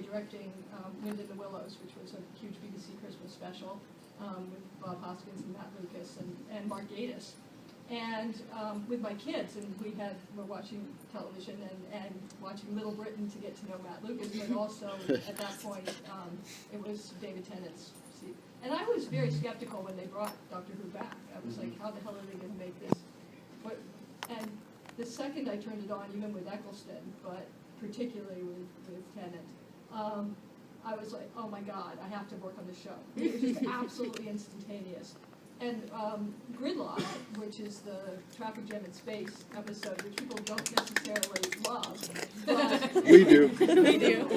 directing Wind in the Willows, which was a huge BBC Christmas special with Bob Hoskins and Matt Lucas and Mark Gatiss. And with my kids, and we're watching television and watching Little Britain to get to know Matt Lucas, but also at that point it was David Tennant's. And I was very skeptical when they brought Doctor Who back. I was like, how the hell are they going to make this? And the second I turned it on, even with Eccleston, but particularly with Tennant, I was like, oh my God, I have to work on the show. It was just absolutely instantaneous. And Gridlock, which is the traffic jam in space episode, which people don't necessarily love, but We do. We do.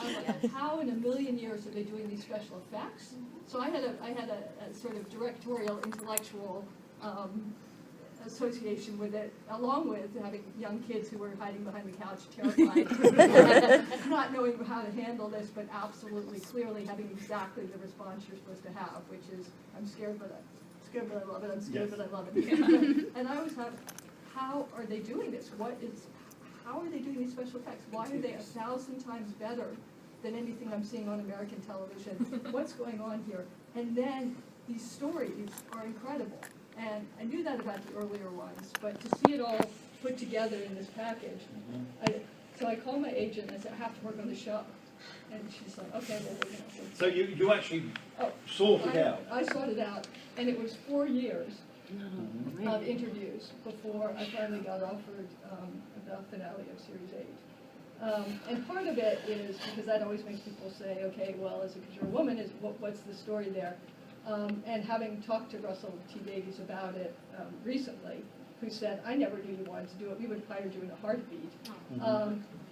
I'm like, how in a million years are they doing these special effects? So I had a sort of directorial, intellectual association with it, along with having young kids who were hiding behind the couch, terrified, not knowing how to handle this, but absolutely, clearly having exactly the response you're supposed to have, which is, I'm scared, but I love it. I'm scared, but I love it. And I always have, how are they doing this? How are they doing these special effects? Why are they 1,000 times better than anything I'm seeing on American television? What's going on here? And then these stories are incredible. And I knew that about the earlier ones, but to see it all put together in this package, so I called my agent and I said, I have to work on the show. And she's like, okay, well, we're going to. So you actually sorted out? I sorted out, and it was 4 years of interviews before I finally got offered the finale of Series 8. And part of it is because that always makes people say, okay, well, because you're a woman, what's the story there? And having talked to Russell T. Davies about it recently, who said, I never knew you wanted to do it. We would have hired you in a heartbeat.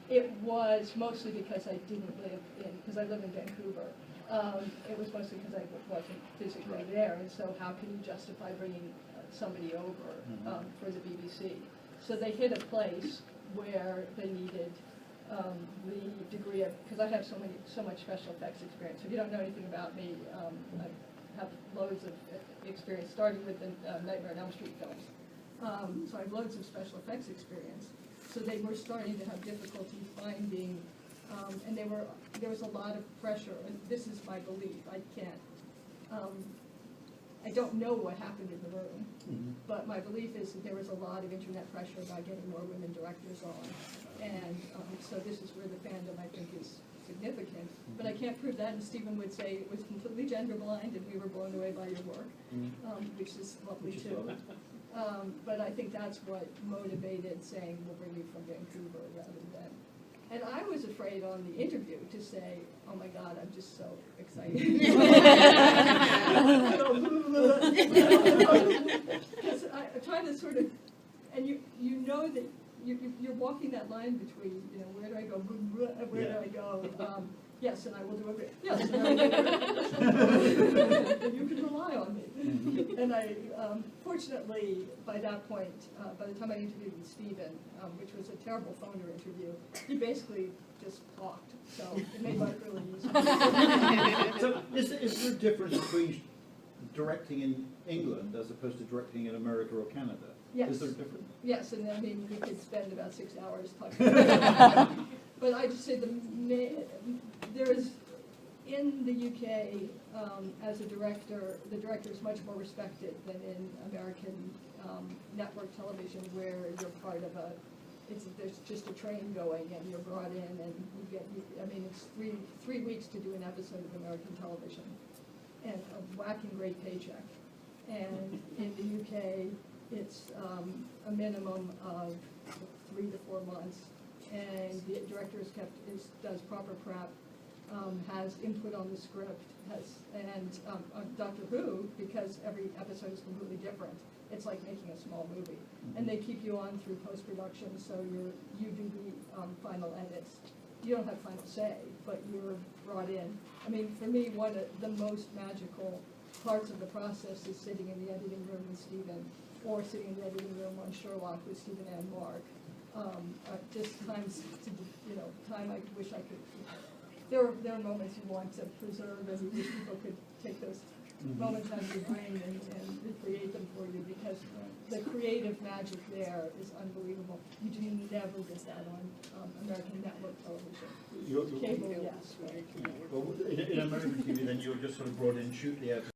It was mostly because I didn't live because I live in Vancouver. It was mostly because I wasn't physically there. And so how can you justify bringing somebody over for the BBC? So they hit a place where they needed the degree of, because I have so much special effects experience. If you don't know anything about me, I have loads of experience, starting with the Nightmare on Elm Street films. So I have loads of special effects experience. So they were starting to have difficulty finding, and there was a lot of pressure, and this is my belief, I don't know what happened in the room, but my belief is that there was a lot of internet pressure about getting more women directors on, and so this is where the fandom, I think, is significant, but I can't prove that, and Stephen would say it was completely gender blind and we were blown away by your work, which is lovely too. But I think that's what motivated saying we'll bring you from Vancouver rather than, and I was afraid on the interview to say, oh my God, I'm just so excited. Because I'm trying to sort of, and you know that you're walking that line between, where do I go, where do I go? Yes, and I will do it. Yes, and I will do it. And you can rely on me. And I, fortunately, by that point, by the time I interviewed with Stephen, which was a terrible phoner interview, he basically just talked. So it made life really easy. So is there a difference between directing in England as opposed to directing in America or Canada? Yes. Is there a difference? Yes, and I mean, we could spend about 6 hours talking about that. But I just say there is, in the UK, as a director, the director is much more respected than in American network television, where you're part of there's just a train going and you're brought in and it's three weeks to do an episode of American television and a whacking great paycheck. And in the UK, it's a minimum of 3 to 4 months, and the director does proper prep, has input on the script, and on Doctor Who, because every episode is completely different, it's like making a small movie. And they keep you on through post-production, so you do the final edits. You don't have final say, but you're brought in. I mean, for me, one of the most magical parts of the process is sitting in the editing room with Stephen, or sitting in the editing room on Sherlock with Stephen and Mark. Just times, time I wish I could. There are moments you want to preserve, and you wish people could take those moments out of your brain and recreate them for you, because the creative magic there is unbelievable. You do never get that on American network television. you're, cable, yes, right. well, in American TV, then you're just sort of brought in, shoot the episode.